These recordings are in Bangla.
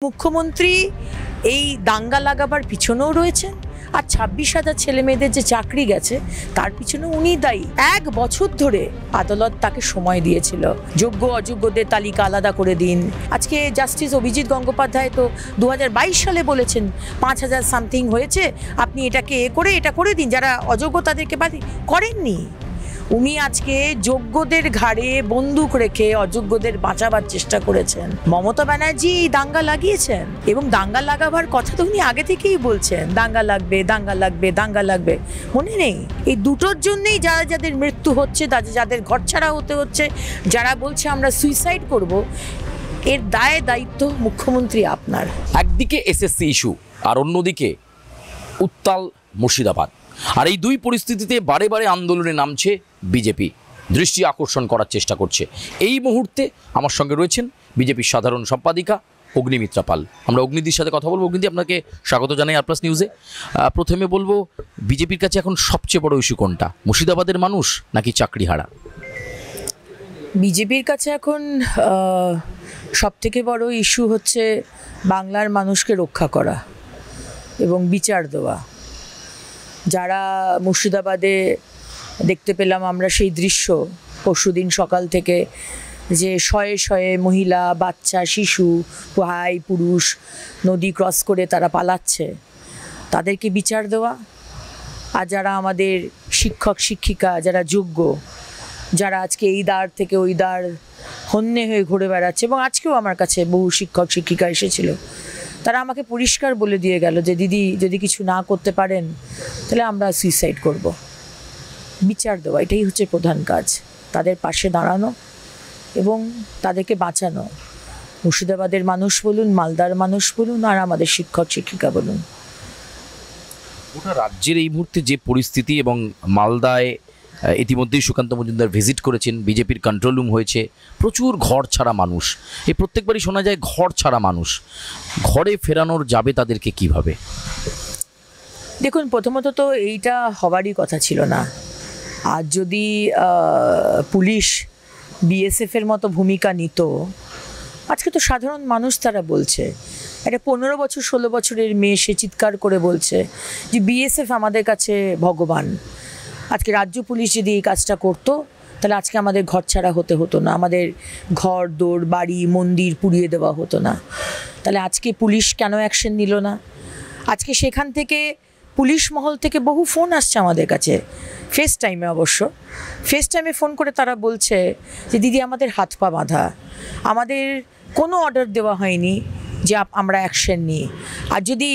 মুখ্যমন্ত্রী এই দাঙ্গা লাগাবার পিছনেও রয়েছেন, আর 26,000 ছেলে মেয়েদের যে চাকরি গেছে তার পিছনে উনি দায়ী। 1 বছর ধরে আদালত তাকে সময় দিয়েছিল, যোগ্য অযোগ্যদের তালিকা আলাদা করে দিন। আজকে জাস্টিস অভিজিৎ গঙ্গোপাধ্যায় তো 2022 সালে বলেছেন 5,000 সামথিং হয়েছে, আপনি এটাকে এটা করে দিন, যারা অযোগ্য তাদেরকে বাদ করেননি। উনি আজকে যোগ্যদের ঘাড়ে বন্দুক রেখে অযোগ্যদের বাঁচাবার চেষ্টা করেছেন। মমতা ব্যানার্জি দাঙ্গা লাগিয়েছেন, এবং দাঙ্গা লাগাবার কথা তো উনি আগে থেকেই বলছেন, দাঙ্গা লাগবে, দাঙ্গা লাগবে, দাঙ্গা লাগবে। মনে নেই এই দুটোর জন্যেই যাদের মৃত্যু হচ্ছে, যাদের ঘরছাড়া হতে হচ্ছে, যারা বলছে আমরা সুইসাইড করব, এর দায়িত্ব মুখ্যমন্ত্রী আপনার। একদিকে এসএসসি ইস্যু আর অন্যদিকে উত্তাল মুর্শিদাবাদ, আর এই দুই পরিস্থিতিতে বারে বারে আন্দোলনে নামছে বিজেপি, দৃষ্টি আকর্ষণ করার চেষ্টা করছে। এই মুহূর্তে আমার সঙ্গে রয়েছেন বিজেপির সাধারণ সম্পাদিকা অগ্নিমিত্রা পাল। আমরা অগ্নিদির সাথে কথা বলবো। অগ্নিদি, আপনাকে স্বাগত জানাই আর প্লাস নিউজে। প্রথমে বলবো, বিজেপির কাছে এখন সবচেয়ে বড় ইস্যু কোনটা, মুর্শিদাবাদের মানুষ নাকি চাকরিহারা? বিজেপির কাছে এখন সবথেকে বড় ইস্যু হচ্ছে বাংলার মানুষকে রক্ষা করা এবং বিচার দেওয়া। যারা মুর্শিদাবাদে দেখতে পেলাম আমরা সেই দৃশ্য পরশুদিন সকাল থেকে, যে শয়ে শয়ে মহিলা, বাচ্চা, শিশু, ভাই, পুরুষ নদী ক্রস করে তারা পালাচ্ছে, তাদেরকে বিচার দেওয়া। আর যারা আমাদের শিক্ষক শিক্ষিকা, যারা যোগ্য, যারা আজকে এই দ্বার থেকে ওই দ্বার হন্যে হয়ে ঘুরে বেড়াচ্ছে, এবং আজকেও আমার কাছে বহু শিক্ষক শিক্ষিকা এসেছিল, তারা আমাকে পরিষ্কার বলে দিয়ে গেল যে দিদি, যদি কিছু না করতে পারেন তাহলে আমরা সুইসাইড করব। বিচার দেওয়া, এটাই হচ্ছে প্রধান কাজ, তাদের পাশে দাঁড়ানো এবং তাদেরকে বাঁচানো। মুর্শিদাবাদের মানুষ বলুন, মালদার মানুষ বলুন, আর আমাদের শিক্ষক শিক্ষিকা বলুন। গোটা রাজ্যের এই মুহূর্তে যে পরিস্থিতি, এবং মালদায় ইতিমধ্যেই সুকান্ত মজুমদার ভিজিট করেছেন, বিজেপির কন্ট্রোল রুম হয়েছে, প্রচুর ঘর ছাড়া মানুষ। এই প্রত্যেকবারই শোনা যায় ঘর ছাড়া মানুষ, ঘরে ফেরানোর যাবে তাদেরকে কিভাবে? দেখুন, প্রথমত তো এইটা হবারই কথা ছিল না। আর যদি পুলিশ বিএসএফের মতো ভূমিকা নিত, আজকে তো সাধারণ মানুষ তারা বলছে, একটা 15 বছর 16 বছরের মেয়ে সে চিৎকার করে বলছে যে বিএসএফ আমাদের কাছে ভগবান। আজকে রাজ্য পুলিশ যদি এই কাজটা করতো তাহলে আজকে আমাদের ঘর ছাড়া হতে হতো না, আমাদের ঘর দোর বাড়ি মন্দির পুড়িয়ে দেওয়া হতো না। তাহলে আজকে পুলিশ কেন অ্যাকশন নিল না? আজকে সেখান থেকে পুলিশ মহল থেকে বহু ফোন আসছে আমাদের কাছে, ফেস টাইমে, অবশ্য ফেস টাইমে ফোন করে তারা বলছে যে দিদি আমাদের হাত পা বাঁধা, আমাদের কোনো অর্ডার দেওয়া হয়নি যে আমরা অ্যাকশন নিই। আর যদি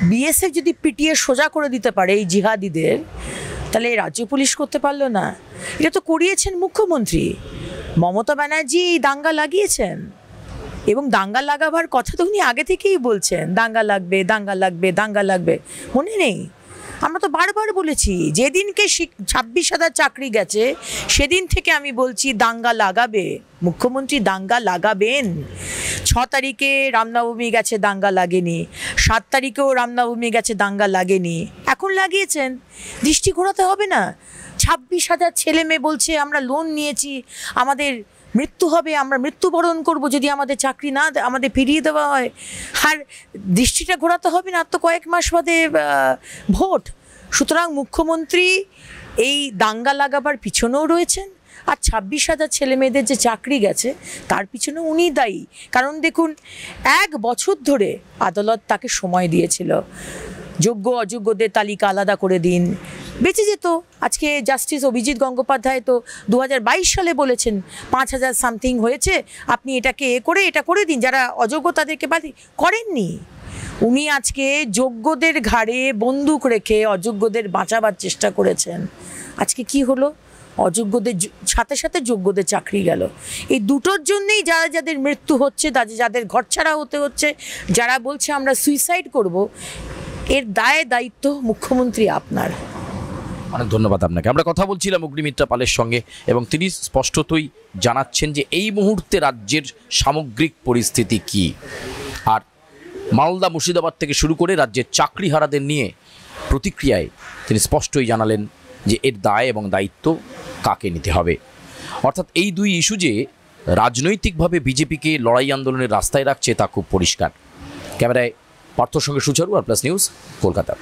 বিএসএফ যদি পিটিয়ে সোজা করে দিতে পারে এই জিহাদিদের, তাহলে রাজ্য পুলিশ করতে পারলো না? এটা তো করিয়েছেন মুখ্যমন্ত্রী মমতা ব্যানার্জি, এই দাঙ্গা লাগিয়েছেন, এবং দাঙ্গা লাগাবার কথা তো উনি আগে থেকেই বলছেন, দাঙ্গা লাগবে, দাঙ্গা লাগবে, দাঙ্গা লাগবে। মনে নেই? আমরা তো বারবার বলেছি, যেদিনকে 26,000 চাকরি গেছে সেদিন থেকে আমি বলছি দাঙ্গা লাগাবে মুখ্যমন্ত্রী, দাঙ্গা লাগাবেন। 6 তারিখে রামনবমী গেছে, দাঙ্গা লাগেনি। 7 তারিখেও রামনবমী গেছে, দাঙ্গা লাগেনি। এখন লাগিয়েছেন, দৃষ্টি ঘোরাতে হবে না? 26,000 ছেলে মেয়ে বলছে আমরা লোন নিয়েছি, আমাদের মৃত্যু হবে, আমরা মৃত্যুবরণ করব যদি আমাদের চাকরি না আমাদের ফিরিয়ে দেওয়া হয়। আর দৃষ্টিটা ঘোরাতে হবে না, আর তো কয়েক মাস বাদে ভোট। সুতরাং মুখ্যমন্ত্রী এই দাঙ্গা লাগাবার পিছনেও রয়েছেন, আর 26,000 ছেলে মেয়েদের যে চাকরি গেছে তার পিছনে উনি দায়ী। কারণ দেখুন, 1 বছর ধরে আদালত তাকে সময় দিয়েছিল, যোগ্য অযোগ্যদের তালিকা আলাদা করে দিন, বেঁচে যেত। আজকে জাস্টিস অভিজিৎ গঙ্গোপাধ্যায় তো 2022 সালে বলেছেন 5,000 সামথিং হয়েছে, আপনি এটাকে এটা করে দিন, যারা অযোগ্য তাদেরকে বাদ করেননি। উনি আজকে যোগ্যদের ঘাড়ে বন্দুক রেখে অযোগ্যদের বাঁচাবার চেষ্টা করেছেন। আজকে কি হলো? অযোগ্যদের সাথে সাথে যোগ্যদের চাকরি গেল। এই দুটোর জন্যেই যাদের মৃত্যু হচ্ছে, যাদের ঘরছাড়া হতে হচ্ছে, যারা বলছে আমরা সুইসাইড করব, এর দায়িত্ব মুখ্যমন্ত্রী আপনার। অনেক ধন্যবাদ আপনাকে। আমরা কথা বলছিলাম অগ্নিমিত্রা পালের সঙ্গে, এবং তিনি স্পষ্টতই জানাচ্ছেন যে এই মুহূর্তে রাজ্যের সামগ্রিক পরিস্থিতি কি। আর মালদা, মুর্শিদাবাদ থেকে শুরু করে রাজ্যের চাকরিহারাদের নিয়ে প্রতিক্রিয়ায় তিনি স্পষ্টই জানালেন যে এর দায় এবং দায়িত্ব কাকে নিতে হবে। অর্থাৎ এই দুই ইস্যু যে রাজনৈতিকভাবে বিজেপিকে লড়াই আন্দোলনের রাস্তায় রাখছে তা খুব পরিষ্কার। ক্যামেরায় পার্থর সঙ্গে সুচারু, আর প্লাস নিউজ, কলকাতা।